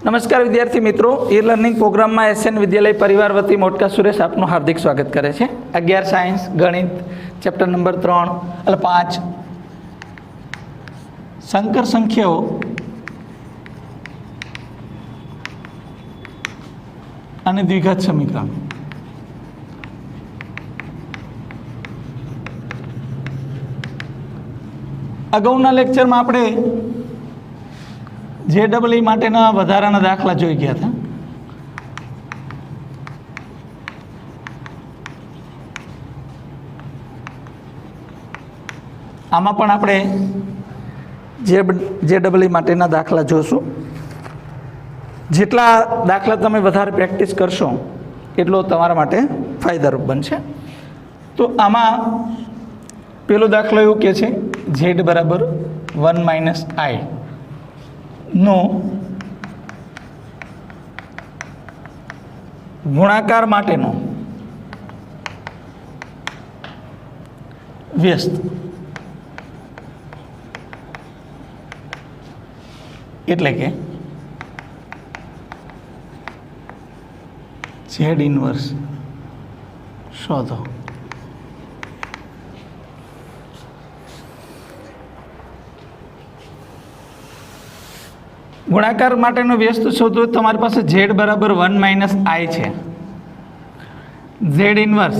नमस्कार विद्यार्थी मित्रों, ई लर्निंग प्रोग्राम में एसएन विद्यालय परिवार वती मोटका सुरेश आपનું हार्दिक स्वागत करे छे। 11 साइंस गणित चैप्टर नंबर 3 એટલે 5 संकर संख्याओं અને દ્વિઘાત સમીકરણ। અગાઉના લેક્ચરમાં આપણે JEE માટેના વધારાના દાખલા જોઈ ગયા હતા। આમાં પણ આપણે JEE માટેના દાખલા જોશું। જેટલા દાખલા તમે વધારે પ્રેક્ટિસ કરશો એટલો તમારા માટે ફાયદારૂપ બનશે। તો આમાં પેલો દાખલો એવું કહે છે z બરાબર 1 - i નો ગુણાકાર માટેનો વ્યસ્ત એટલે કે z ઇન્વર્સ શોધો। गुणाकार माटेनो व्यस्त शोधो तमारी पासे z बराबर 1 - i है। z inverse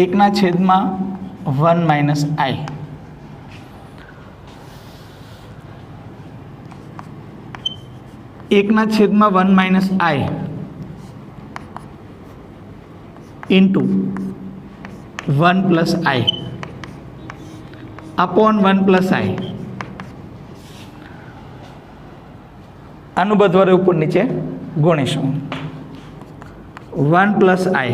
1/1 - i। एक ना छेद में 1 - i into 1 + i upon 1 + i। आनु बधवारे ऊपर नीचे गुणीशुं 1 + i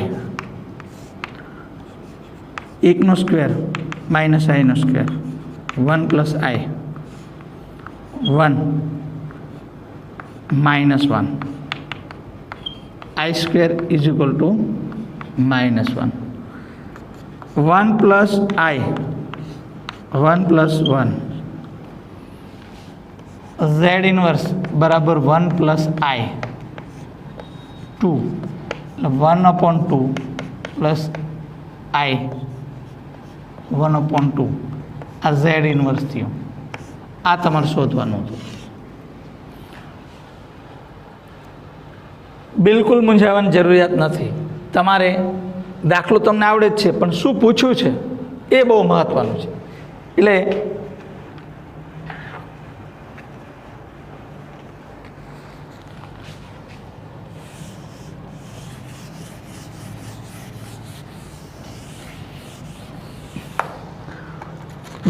1 નો સ્ક્વેર માઇનસ i નો square 1 + i 1 - 1 i square is equal to -1 1 + i 1 + 1 z inverse बराबर 1 + i 2 1/2 प्लस i 1/2 आ z इनवर्स थी। आ तमारे शोधवानुं हतुं। बिल्कुल मूंझावानी जरूरियात नहीं। तमारे दाखलो तमने आवड़े ज छे पण शुं पूछ्युं छे ए बहु महत्वनुं छे। एटले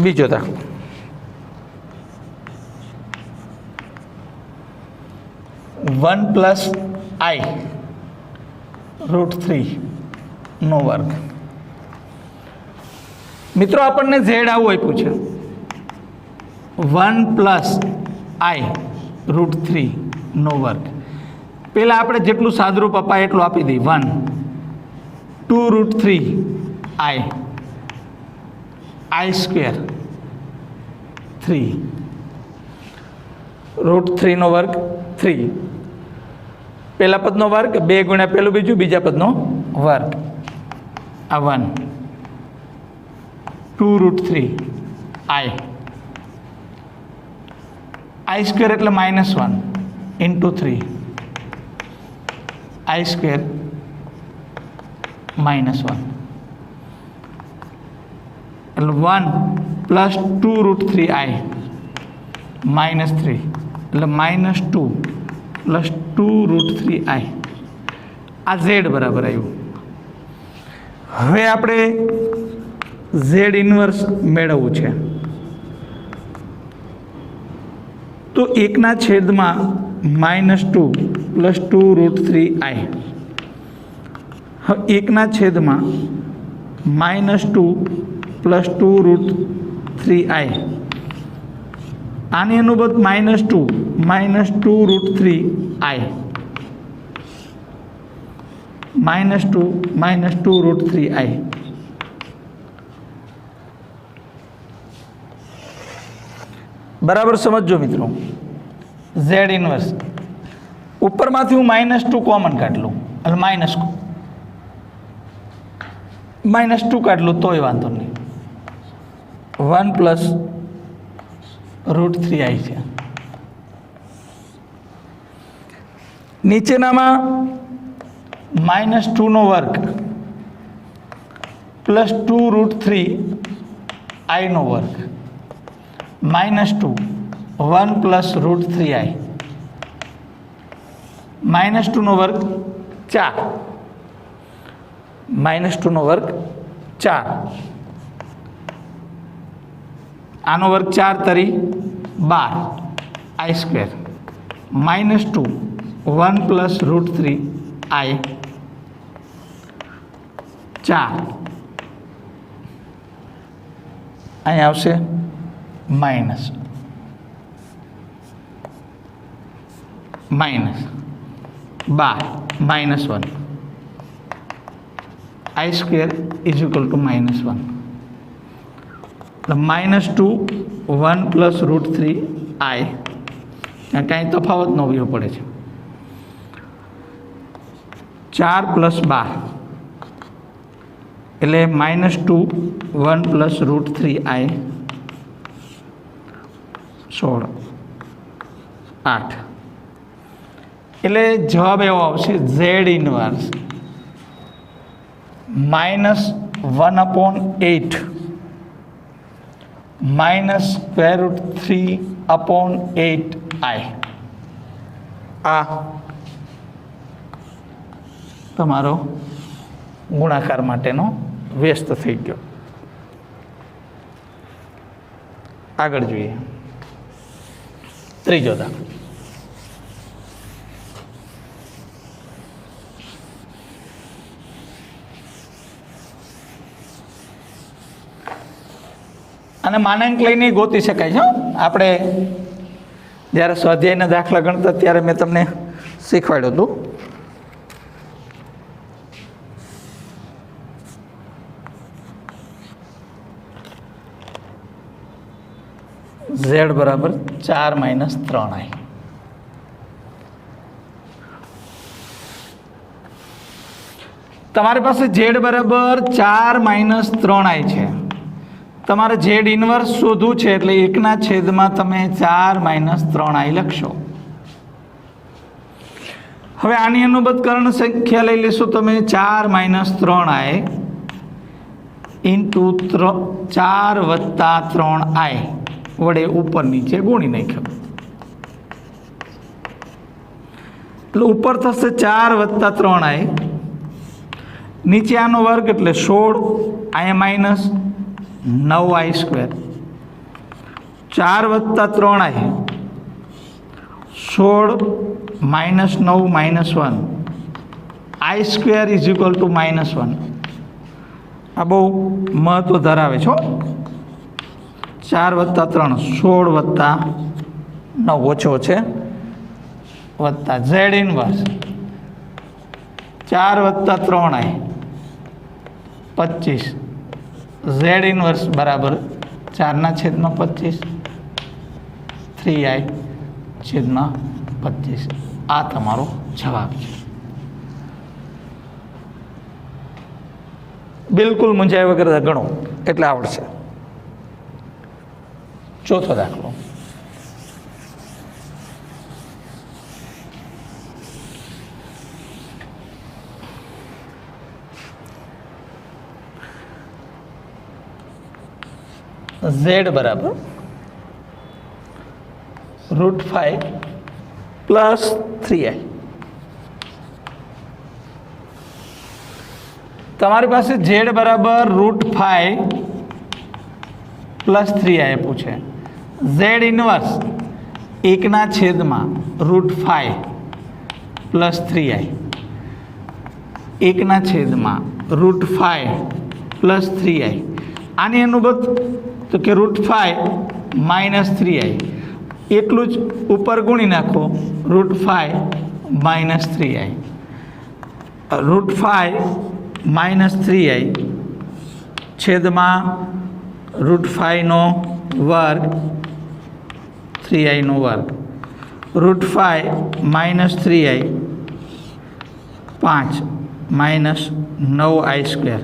बीजो दाखलो 1 + i √3 નો વર્ગ। मित्रों आपने z आवुं आप्युं छे 1 + i √3 નો વર્ગ। पहला आपणे जेटલું સાદરૂપ અપાય એટલું આપી દઈએ 1 2 √3 i i स्क्वेर 3 √3 નો વર્ગ 3 पहला पदनो वर्ग 2 × पहलू बीजू बीजा पदनो वर्ग आ 1 2 √3 i i स्क्वेर एटले -1 × 3 i स्क्वेर -1 એટલે 1 + 2 √3 i -3 એટલે -2 + 2 √3 i आ z बराबर आव्युं। हवे आपणे z इनवर्स मेळववुं छे तो 1/2 -2 + 2 √3 i 1/2 -2 + 2 √3 i आनी अनुबंध -2 √3 i -2 √3 i बराबर समझो मित्रों। ઝેડ ઇન્વર્સ ઉપરમાંથી હું -2 કોમન કાઢ લઉં એટલે -2 કાઢ લઉં તોય વાંધો નહીં 1 પ્લસ √3i છે. નીચેનામાં -2 નો વર્ગ પ્લસ 2√3i નો વર્ગ -2 1 પ્લસ √3i -2 નો વર્ગ 4 -2 નો વર્ગ 4 આનો વર્ગ 4 તરી 12 i સ્ક્વેર -2 1 પ્લસ √3i 4 અહીં આવશે minus -1 i square is equal to -1 એટલે -2 1 પ્લસ √3i કાંઈ તફાવત ન હોવો પડે છે 4 પ્લસ 12 એટલે -2 1 પ્લસ √3i 16 8 એટલે જવાબ એવો આવશે ઝેડ ઇન્વર્સ -1/8 -√3/8i આ તમારો ગુણાકાર માટેનો વ્યસ્ત થઈ ગયો. આગળ જોઈએ ત્રીજો દાખલો. અને માનાંક લઈને ગોતી શકાય છે. આપણે જ્યારે સ્વાધ્યાયના દાખલા ગણતા ત્યારે મેં તમને શીખવાડ્યું હતું. z બરાબર 4 - 3i. તમારી પાસે z બરાબર 4 - 3i છે. તમારે z ઇન્વર્સ શોધવું છે એટલે 1/છેદમાં તમે 4 - 3i લખશો. હવે આની અનુબદ્ધ કર્ણ સંખ્યા લઈ લેશો તમે 4 - 3i ઇન્ટુ 4 + 3i વડે ઉપર નીચે ગુણી નાખ્યો એટલે ઉપર થશે 4 + 3i નીચે આનો વર્ગ એટલે 16 અહીંયા -9i square 4 + 3i 16 -9 -1 i square is equal to -1. આ બહુ મહત્વ ધરાવે છો. 4 + 3 16 + 9 ઓછો છે વત્તા Z inverse 4 + 3i 25 Z inverse બરાબર 4/25 3i/25. આ તમારો જવાબ છે. બિલકુલ મૂંઝાય વગર ગણો એટલે આવડશે. ચોથો દાખલો. z બરાબર √5 પ્લસ 3i. તમારી પાસે z બરાબર √5 પ્લસ 3i આપ્યું છે. z ઇન્વર્સ 1/છેદમાં √5 પ્લસ 3i 1/છેદમાં √5 પ્લસ 3i. આની અનુબદ્ધ તો કે √5 - 3i એટલું જ ઉપર ગુણી નાખો √5 - 3i. √5 - 3i છેદમાં √5 નો વર્ગ 3i નો વર્ગ √5 -3i 5 -9i².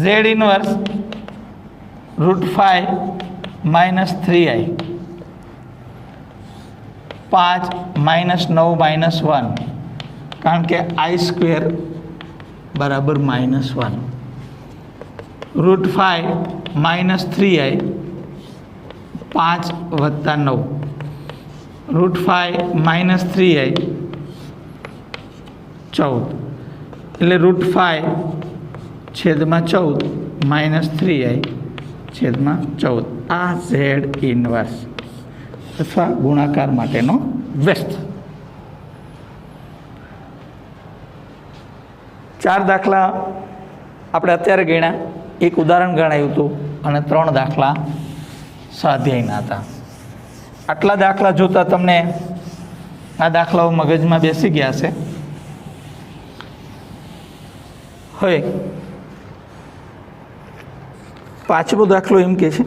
Z inverse √5 -3i 5 -9 -1, કારણ કે i² બરાબર -1. √5 -3i 5 + 9, √5 -3i 14, એટલે √5/14 -3i/14. આ Z ઇન્વર્સ અથવા ગુણાકાર માટેનો વ્યસ્ત. 4 દાખલા આપણે અત્યારે ગણ્યા, એક ઉદાહરણ ગણાયું હતું અને 3 દાખલા સ્વાધ્યાયના હતા. આટલા દાખલા જોતા તમને આ દાખલાઓ મગજમાં બેસી ગયા છે. હવે 5મો દાખલો એમ કે છે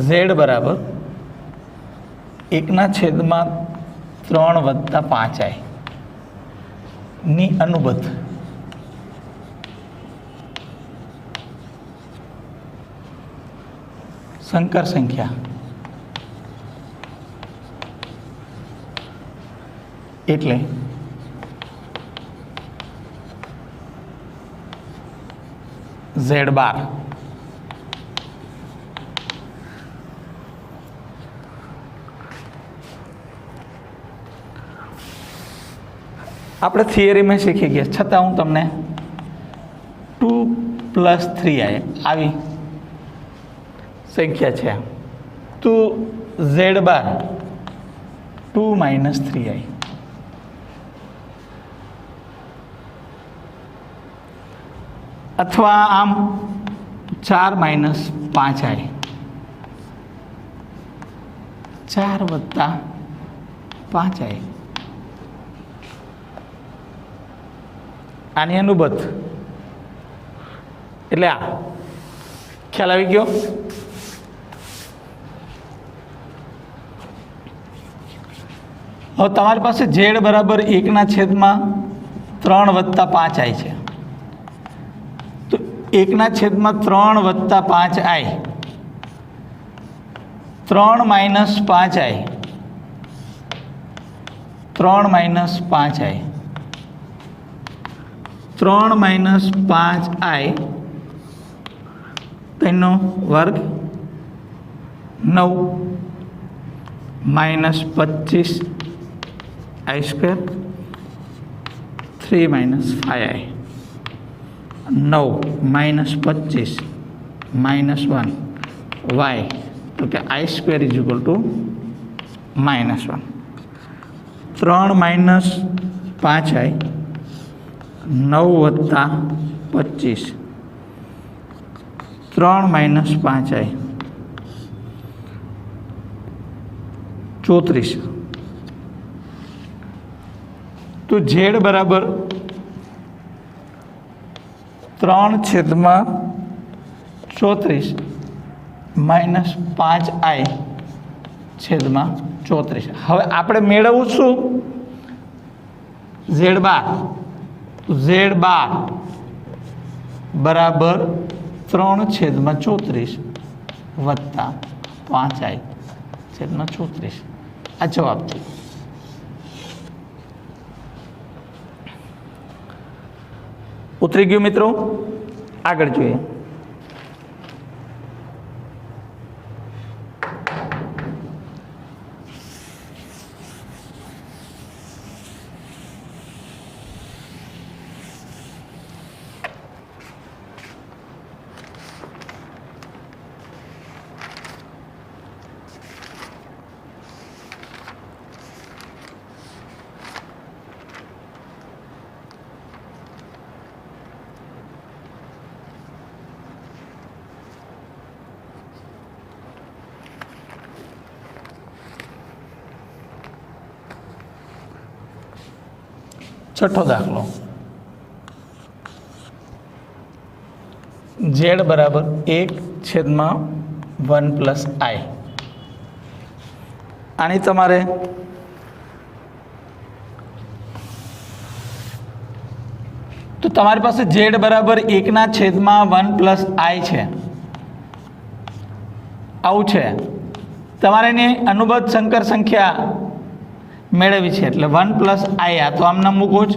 Z બરાબર 1/3 + 5i ની અનુબદ્ધ સંકર સંખ્યા એટલે Z12. આપણે થિયરીમાં શીખી ગયા, છતાં હું તમને 2 + 3i આવી સંખ્યા છે, તો Z12 2 - 3i. અથવા આમ 4 - 5i 4 + 5i આની અનુબદ્ધ. એટલે આ ખ્યાલ આવી ગયો. હવે તમારી પાસે Z બરાબર 1/3 + 5i છે, તો 1/3 + 5i 3 - 5i 3 - 5i 3 - 5i તેનો વર્ગ 9 -25i², 3 - 5i 9 -25 -1 y, તો કે i² = -1. 3 - 5i 9 + 25 3 - 5i 34. તો Z બરાબર 3/34 -5i/34. હવે આપણે મેળવવું શું? Z12. Z12 બરાબર 3/34 + 5i/34. આ જવાબ છે. ઉતરી ગયું મિત્રો? આગળ જોઈએ. છઠ્ઠો દાખલો. z બરાબર 1/1 પ્લસ આઈ. આની તમારે તો તમારી પાસે z બરાબર 1/1 પ્લસ આઈ છે, આવું છે. તમારે એની અનુબદ્ધ સંકર સંખ્યા મેળવવી છે એટલે 1 પ્લસ આઈ. આ તો આમના મૂકો જ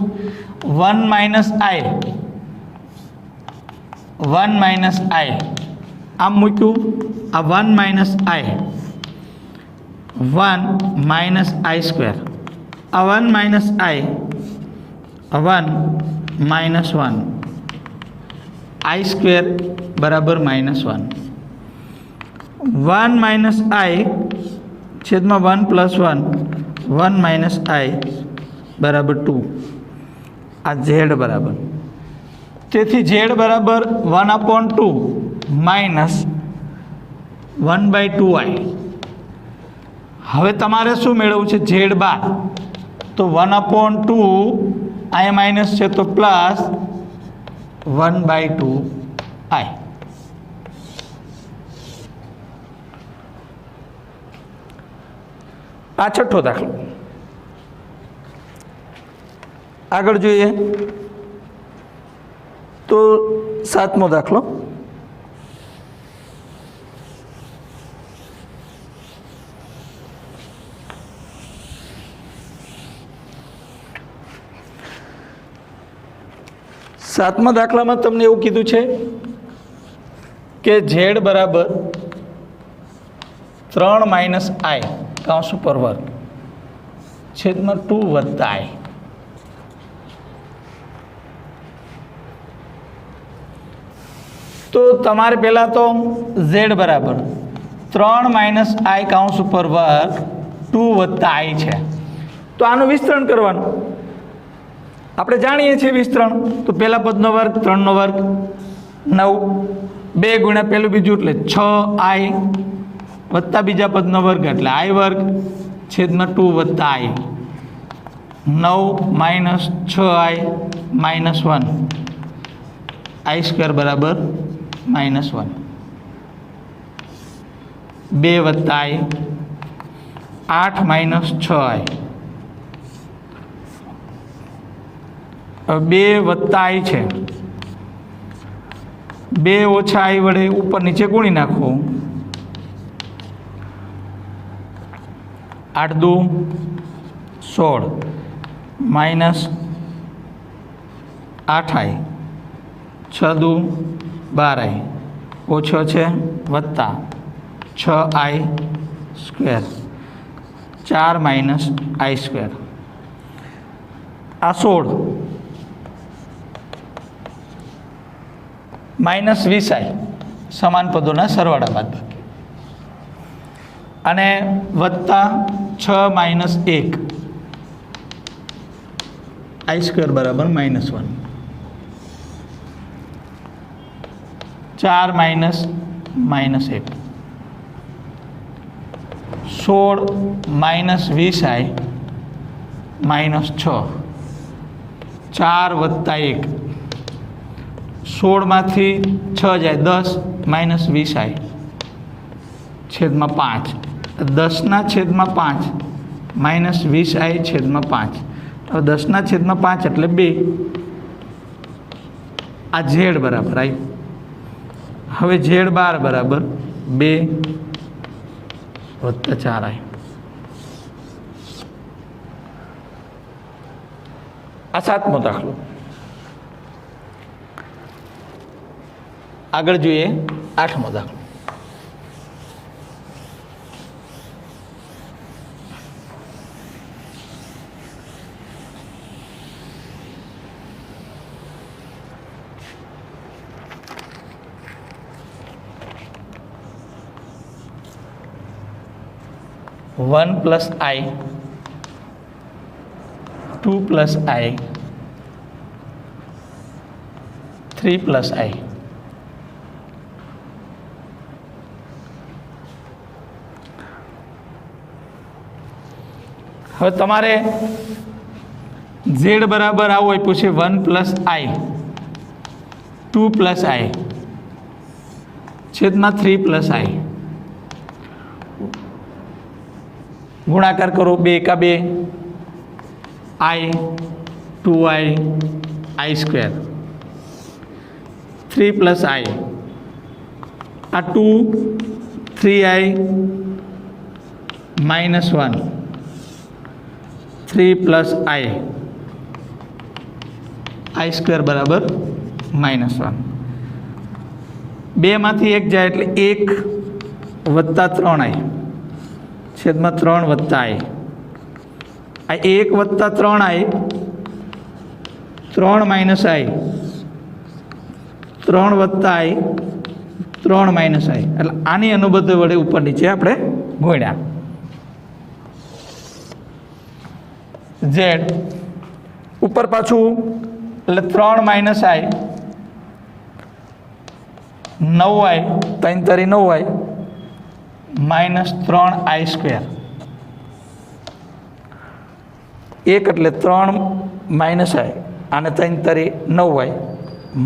1 માઇનસ આઈ, 1 માઇનસ આઈ આમ મૂક્યું. આ 1 minus I, 1 minus i square. આ 1 minus I, 1 minus 1 i square બરાબર -1. 1 માઇનસ આઈ છેદમાં 1 પ્લસ 1, 1 માઇનસ આઈ બરાબર 2. આ ઝેડ બરાબર, તેથી ઝેડ બરાબર 1/2 માઇનસ 1/2i. હવે તમારે શું મેળવવું છે? ઝેડ બાર. તો 1/2 અહીંયા માઇનસ છે તો પ્લસ 1/2i. આ છઠ્ઠો દાખલો. આગળ જોઈએ તો સાતમો દાખલો. સાતમા દાખલામાં તમને એવું કીધું છે કે ઝેડ બરાબર 3 માઇનસ આઈ કાઉન્સ ઉપર વર્ગ છેદમાં 2 વત્તા આઈ. તો તમારે પહેલાં તો ઝેડ બરાબર 3 માઇનસ આઈ કાઉન્સ ઉપર વર્ગ 2 વત્તા આઈ છે. તો આનું વિસ્તરણ કરવાનું. આપણે જાણીએ છીએ વિસ્તરણ. તો પહેલા પદનો વર્ગ, 3નો વર્ગ 9, 2 ગુણ્યા પહેલું બીજું એટલે 6i વત્તા બીજા પદનો વર્ગ એટલે આઈ વર્ગ છેદમાં 2 વત્તા આઈ. 9 માઇનસ 6i -1 આઈ સ્ક્વેર બરાબર -1. 2 વત્તા આઈ 8 માઇનસ 6i. 2 વત્તા આઈ છે, 2 ઓછા આઈ વડે ઉપર નીચે ગુણી નાખો. 8 દુ 16 માઇનસ 8i, 6 દુ 12i ઓછો છે વત્તા 6i square 4 minus i square. આ 16 માઇનસ 20i સમાન પદોના સરવાળા બાદબાકી અને વત્તા 6 માઇનસ 1 આઈ સ્ક્વેર બરાબર -1. 4 માઇનસ -1 16 માઇનસ 20i -6 4 વત્તા 1 16માંથી 6 જાય 10 માઇનસ 20i છેદમાં 5. 10ના છેદમાં 5 માઇનસ 20i છેદમાં 5. હવે 10ના છેદમાં 5 એટલે 2. આ ઝેડ બરાબર આવ્યું. હવે ઝેડ બાર બરાબર 2 વત્તા 4i. આ સાતમો દાખલો. આગળ જોઈએ આઠમો દાખલો. वन प्लस आई 2 प्लस आई 3 प्लस आई. હવે તમારે z બરાબર આવું આપ્યું છે 1 પ્લસ આઈ 2 પ્લસ આઈ છેદમાં 3 પ્લસ આઈ, ગુણાકાર કરો 2 એકા 2, આઈ 2i આઈ સ્ક્વેર, 3 પ્લસ આઈ, આ 2 3i minus 1, 3 plus I i square બરાબર -1. 2 માંથી 1 જાય એટલે 1 વત્તા 3i છેદમાં 3 વત્તા i. આ 1 વત્તા 3i, 3 માઇનસ i, 3 વત્તા i, 3 માઇનસ i, એટલે આની અનુબદ્ધ વડે ઉપર નીચે આપણે ગુણ્યા. z ઉપર પાછું એટલે 3 માઇનસ i, 9i, 3 તરી 9i માઇનસ 3i સ્ક્વેર. 1 એટલે 3 માઇનસ i અને 3 તરી 9i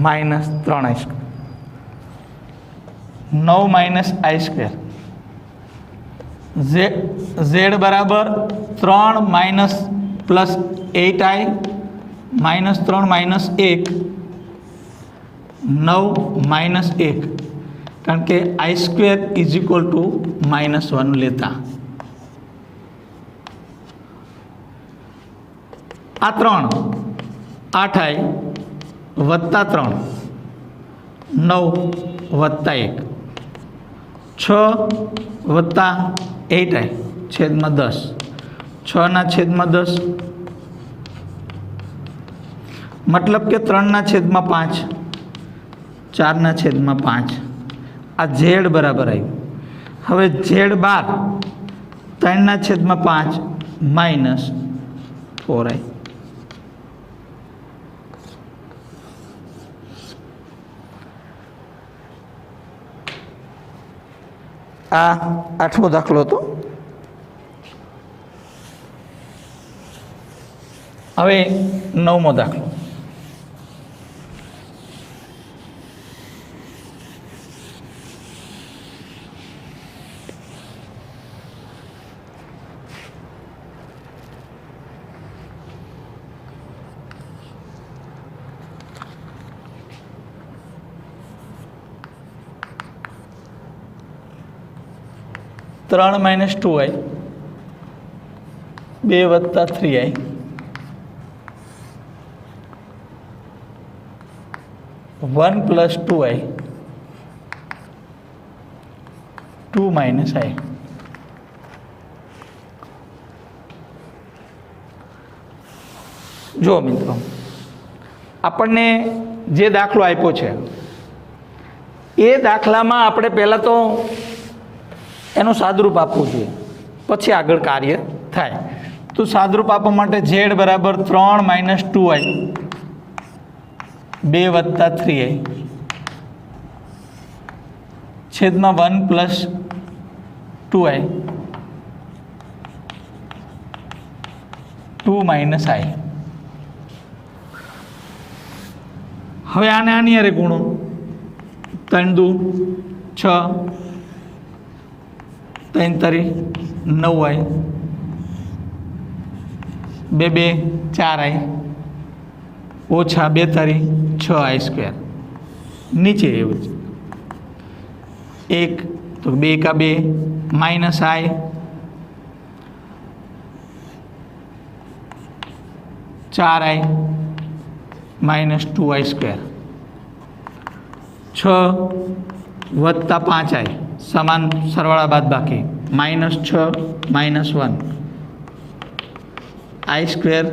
minus 3i square, 9 minus i square. z બરાબર 3 minus plus 8i minus 3 minus 1, 9 minus 1, કારણ કે i square is equal to -1 લેતા આ 3 8i વત્તા 3 9 વત્તા 1 6 વત્તા 8i છેદમાં 10, 6 ના છેદમાં 10, મતલબ કે 3 ના છેદમાં 5, 4 ના છેદમાં 5. આ ઝેડ બરાબર આવ્યું. હવે ઝેડ બાર 3 ના છેદમાં 5 માઇનસ 4i. આ 8મો દાખલો હતો. હવે 9મો દાખલો. ત્રણ માઇનસ 2i, 2 વત્તા 3i, 1 plus 2i, 2 minus i. જો મિત્રો, આપણને જે દાખલો આપ્યો છે એ દાખલામાં આપણે પહેલાં તો એનું સાદરૂપ આપવું જોઈએ, પછી આગળ કાર્ય થાય. તો સાદરૂપ આપવા માટે z બરાબર 3 માઇનસ 2i, 2 વત્તા 3i છેદમાં 1 પ્લસ 2i, 2 માઇનસ i. હવે આને આની હારે ગુણો. 3 દુ 6, 3 તરી 9i, 2 2 4i ઓછા 2 તરી 6i સ્ક્વેર. નીચે એવું જ 1 તો 2 એકા 2 minus i, 4i minus 2i square. 6 વત્તા 5i સમાન સરવાળા બાદ બાકી -6 -1 i સ્ક્વેર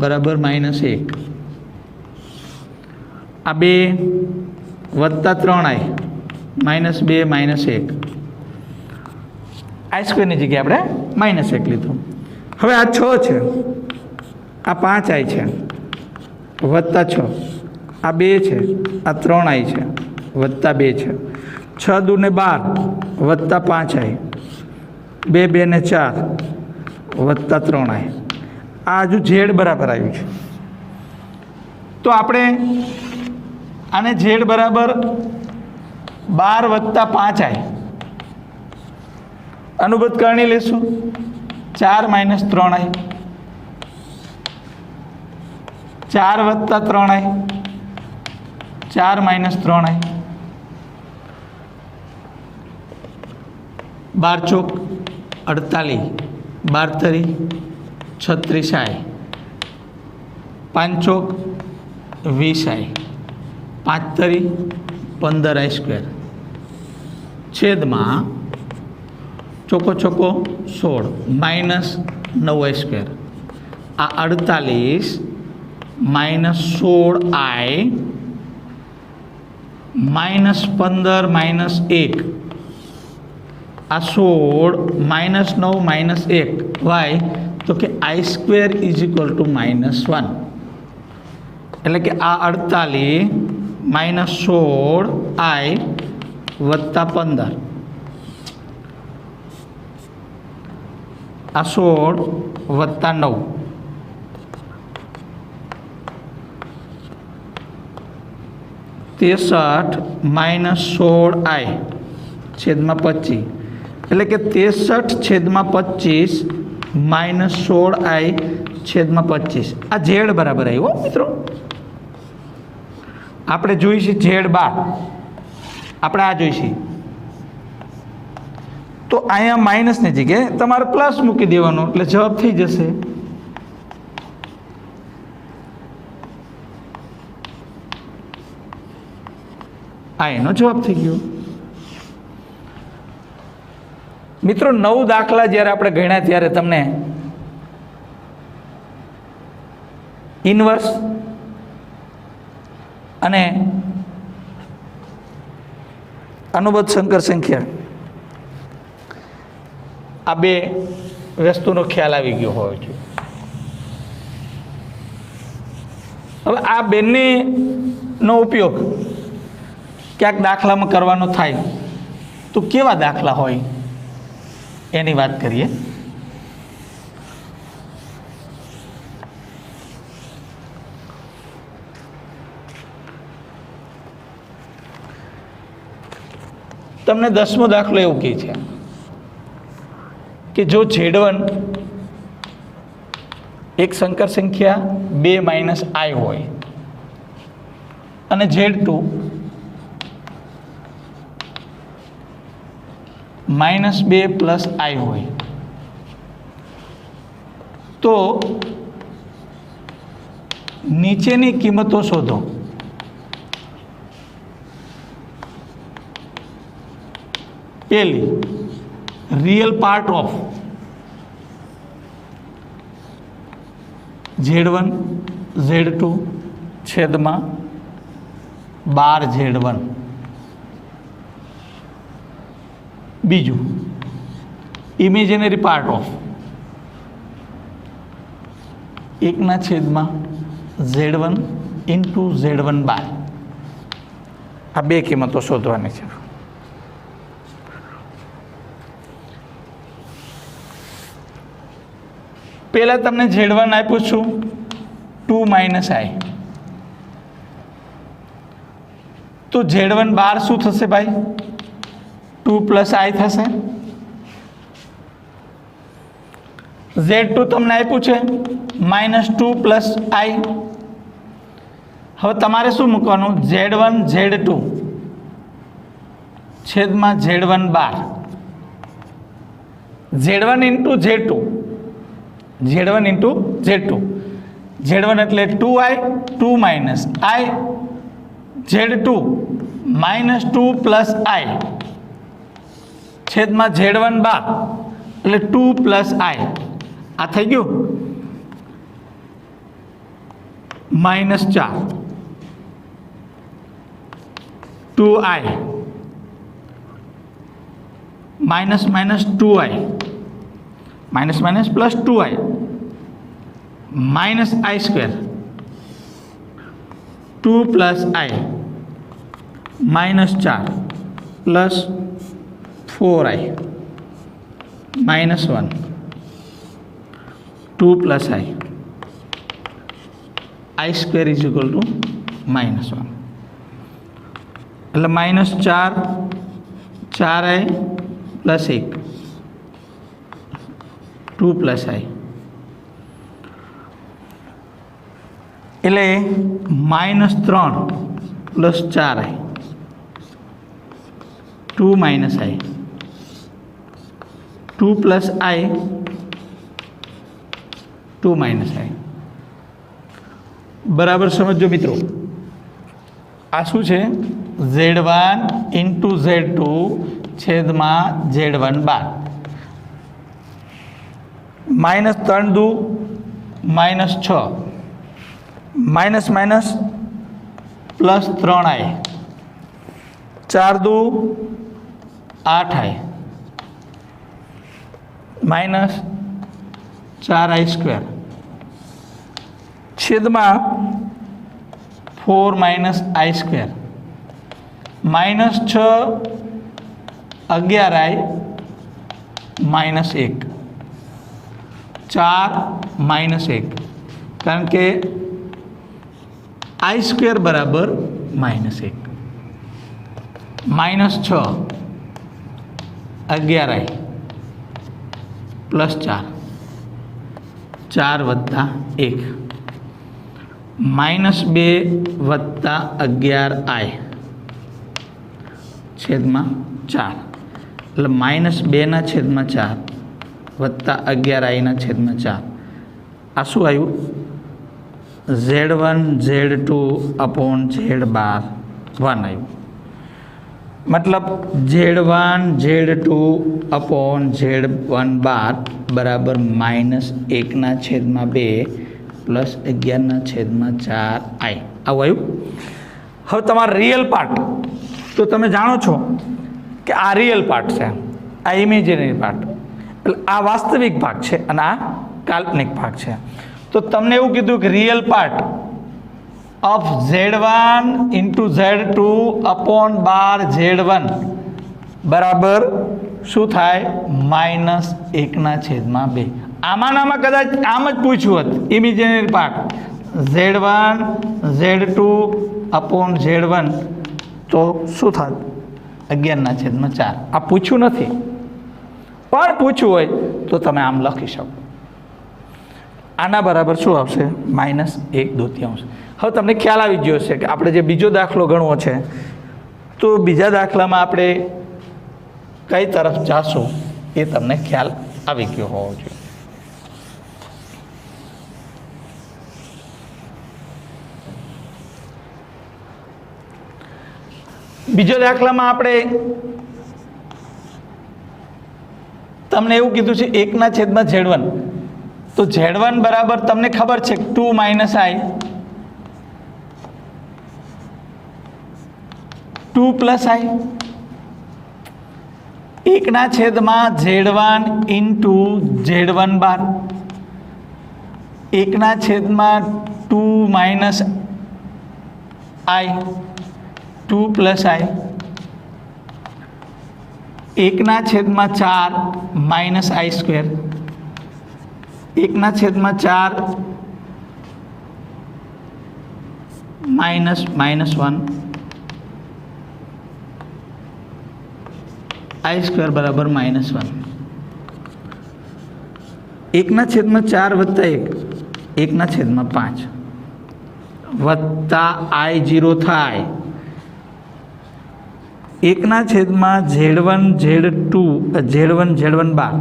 બરાબર -1. આ 2 વત્તા 3i -2 -1 i સ્ક્વેરની જગ્યાએ આપણે -1 લીધું. હવે આ 6 છે, આ 5i છે વત્તા 6, આ 2 છે, આ 3i છે વત્તા 2 છે, 6 દુ ને 12 વત્તા 5i, 2 2 ને 4 વત્તા 3i. આ હજુ ઝેડ બરાબર આવ્યું છે. તો આપણે આને ઝેડ બરાબર 12 વત્તા 5i અનુબદ્ધ કરણી લેશું 4 માઇનસ 3i 4 વત્તા 3i 4 માઇનસ 3i 12 ચોક 48 12 તરી 36i 5 ચોક 20i 5 તરી 15i સ્ક્વેર છેદમાં ચોકો ચોકો 16 માઇનસ 9i સ્ક્વેર આ 48 માઇનસ 16i માઇનસ 15 માઇનસ 1 આ 16 માઇનસ 9 માઇનસ 1 વાય તો કે i square is equal to -1 એટલે કે આ 48 માઇનસ 16i વત્તા 15 આ 16 વત્તા 9 63 માઇનસ 16i છેદમાં 25 એટલે કે 63 છેદમાં 25 માઇનસ 16i છેદમાં 25 આ ઝેડ બરાબર આવ્યો મિત્રો. આપણે જોઈશું ઝેડ બાર, આપણે આ જોઈશું તો અહીંયા માઇનસની જગ્યાએ તમારે પ્લસ મૂકી દેવાનો એટલે જવાબ થઈ જશે. આ એનો જવાબ થઈ ગયો. મિત્રો 9 દાખલા જ્યારે આપણે ગણ્યા ત્યારે તમને ઇન્વર્સ અને અનુબદ્ધ સંકર સંખ્યા આ બે વસ્તુનો ખ્યાલ આવી ગયો હોય છે. હવે આ બંનેનો ઉપયોગ ક્યાંક દાખલામાં કરવાનો થાય તો કેવા દાખલા હોય એની વાત કરીએ. તમને 10મો દાખલો એવું કહે છે કે જો Z1 એક સંકર સંખ્યા 2 માઇનસ i હોય અને Z2 -2 પ્લસ i હોય તો નીચેની કિંમતો શોધો. પહેલી real part of Z1 Z2 છેદમાં 12 Z1. બીજું imaginary part of 1/z1 into Z1 બાર. આ બે કિંમતો શોધવાની છે. પહેલાં તમને Z1 આપ્યું છું 2 માઇનસ i તો Z1 બાર શું થશે ભાઈ? 2 પ્લસ i થશે. Z2 તમને આપ્યું છે -2 પ્લસ i. હવે તમારે શું મૂકવાનું? Z1 Z2 છેદમાં Z1 બાર. Z1 into Z2 Z1 into Z2 Z1 એટલે 2i 2 minus i Z2 -2 plus i છેદમાં Z1 બાર એટલે 2 પ્લસ i. આ થઈ ગયું -4 2i minus minus 2i minus minus plus 2i minus i square 2 plus i -4 plus 4i -1 2 plus i square is equal to -1. એટલે -4 4i + 1 2 + i એટલે -3 + 4i 2 - i 2 + i 2 - i બરાબર સમજો મિત્રો. આ શું છે? Z1 × Z2 છેદમાં Z1 બાર. -3 દુ -6 +3i 4 દુ 8i -4i² છેદમાં 4 - i² -6 11i -1 4 - 1 કારણ કે i² બરાબર -1 -6 11i +4 4 + 1 -2 + 11i છેદમાં 4 એટલે -2/4 + 11i/4 આ શું આવ્યું? Z1 Z2 / Z12 1 આવ્યું. મતલબ Z1 Z2 / Z12 બરાબર -1/2 + 11/4i આવું આવ્યું. હવે તમારા રિયલ પાર્ટ તો તમે જાણો છો કે આ રિયલ પાર્ટ છે, આ ઇમેજિનરી પાર્ટ, એટલે આ વાસ્તવિક ભાગ છે અને આ કાલ્પનિક ભાગ છે. તો તમને એવું કીધું કે real part of Z1 × Z2 / Z1 બરાબર શું થાય? -1/2. આમાં કદાચ આમ જ પૂછ્યું હોત imaginary part Z1 Z2 / Z1 તો શું થાત? 11/4. આ પૂછ્યું નથી, પણ પૂછ્યું હોય તો તમે આમ લખી શકો. આના બરાબર શું આવશે? -1/2. હવે તમને ખ્યાલ આવી ગયો છે કે આપણે જે બીજો દાખલો ગણવો છે તો બીજા દાખલામાં આપણે કઈ તરફ જાશું એ તમને ખ્યાલ આવી ગયો હોવો જોઈએ. બીજો દાખલામાં આપણે તમને એવું કીધું છે 1/Z1. તો Z1 બરાબર તમને ખબર છે 2 - i 2 + i 1/Z1 × Z1 bar 1/2 - i 2 + i 1/4 - i², 1/4 -1 i² બરાબર -1. 1/4 + 1 1/5 વત્તા i0 થાય 1/Z1 Z1 બાર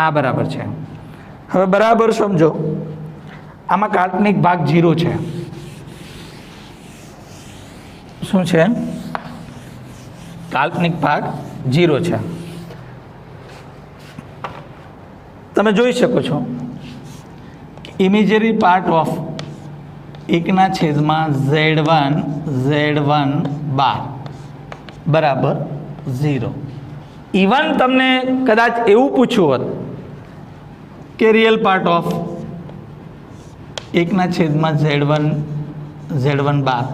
આ બરાબર છે. હવે બરાબર સમજો, આમાં કાલ્પનિક ભાગ 0 છે. શું છે? કાલ્પનિક ભાગ 0 છે. તમે જોઈ શકો છો imagery part of 1/Z1 Z1 બાર બરાબર 0. ઇવન તમને કદાચ એવું પૂછ્યું હોત કે real part of 1/Z1 Z1 બાર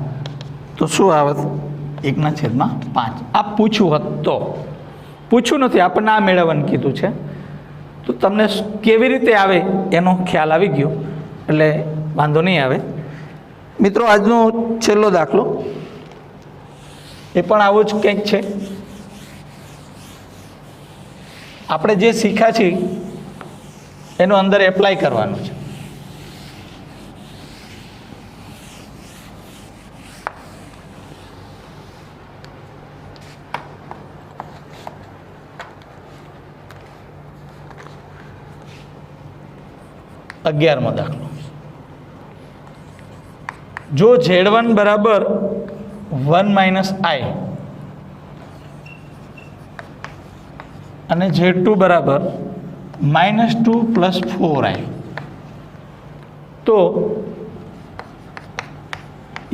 તો શું આવત? 1/5. આ પૂછ્યું હોત તો, પૂછ્યું નથી, આપણને આ મેળવવાનું કીધું છે. તો તમને કેવી રીતે આવે એનો ખ્યાલ આવી ગયો એટલે વાંધો નહીં આવે. મિત્રો આજનો છેલ્લો દાખલો એ પણ આવું જ કંઈક છે. આપણે જે શીખ્યા છીએ એનું અંદર એપ્લાય કરવાનું છે. અગિયારમો દાખલો. જો Z1 બરાબર 1 માઇનસ આઈ અને Z2 બરાબર -2 પ્લસ 4i, તો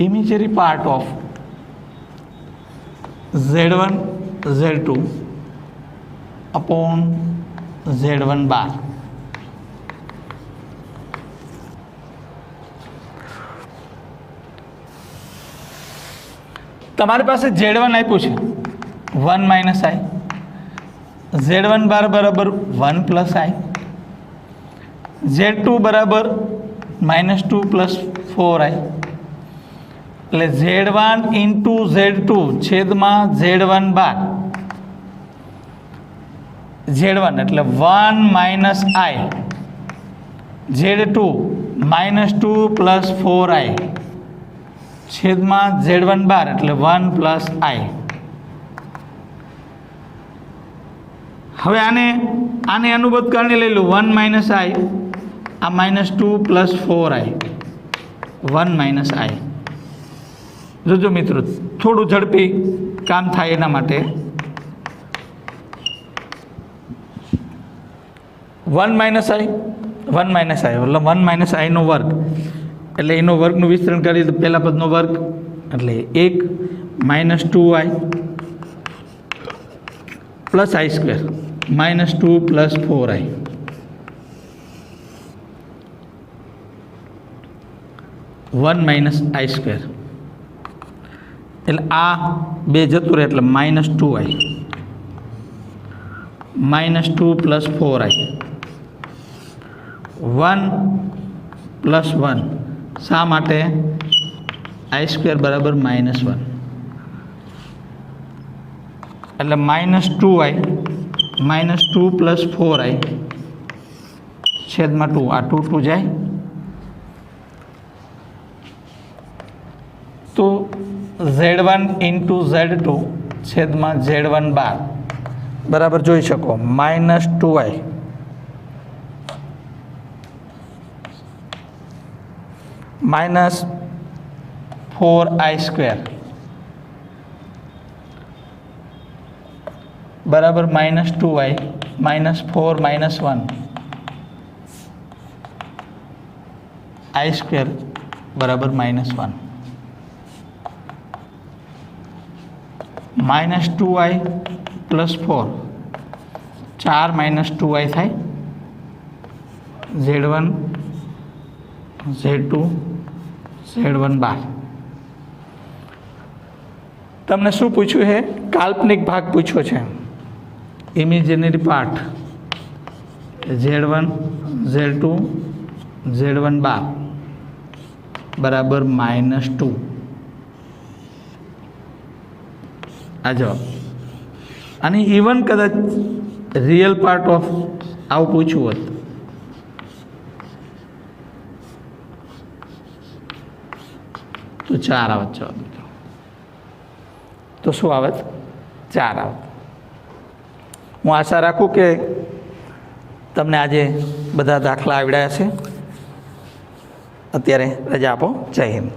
imagery part of Z1 Z2 upon Z1 बार. તમારી પાસે Z1 આપ્યું છે 1 માઇનસ આઈ, Z1 બાર બરાબર 1 પ્લસ આઈ, Z2 બરાબર -2 પ્લસ 4i, એટલે Z1 ઇન્ટુ Z2 છેદમાં Z1 બાર. Z1 એટલે 1 માઇનસ આઈ, Z2 -2 પ્લસ 4i છેદમાં Z1 બાર એટલે 1 પ્લસ આઈ. હવે આને અનુબદ્ધ કારણે લઈ લો 1 માઇનસ આઈ, આ -2 પ્લસ 4i, 1 માઇનસ આઈ. જોજો મિત્રો, થોડું ઝડપી કામ થાય એના માટે 1 માઇનસ આઈ એટલે 1 માઇનસ આઈનો વર્ગ, એટલે એનો વર્ગનું વિસ્તરણ કરીએ તો પહેલા પદનો વર્ગ એટલે 1 -2i plus i square -2 plus 4i, 1 minus i square, એટલે આ બે જતું રહે એટલે -2i -2 પ્લસ 4i, 1 પ્લસ 1. શા માટે? આઈ સ્ક્વેર બરાબર -1, એટલે -2i -2 પ્લસ 4i છેદમાં 2, આ 2 2 જાય તો Z1 ઇન્ટુ Z2 છેદમાં Z1 બાર બરાબર જોઈ શકો -2i -4i સ્ક્વેર બરાબર -2i -4 -1 આઈ સ્ક્વેર બરાબર -1. -2i પ્લસ 4 4 -2i થાય, Z1 Z2 Z1 બાર. તમને શું પૂછ્યું છે? કાલ્પનિક ભાગ પૂછ્યો છે, imaginary part Z1 Z2 Z1 બાર બરાબર -2. આ જવાબ. અને ઇવન કદાચ રિયલ પાર્ટ ઓફ આવું પૂછવું હોત તો 4 આવત જવાબ મિત્રો. તો શું આવત? 4 આવત. હું આશા રાખું કે તમને આજે બધા દાખલા આવડ્યા હશે. અત્યારે રજા આપો. જય હિન્દ.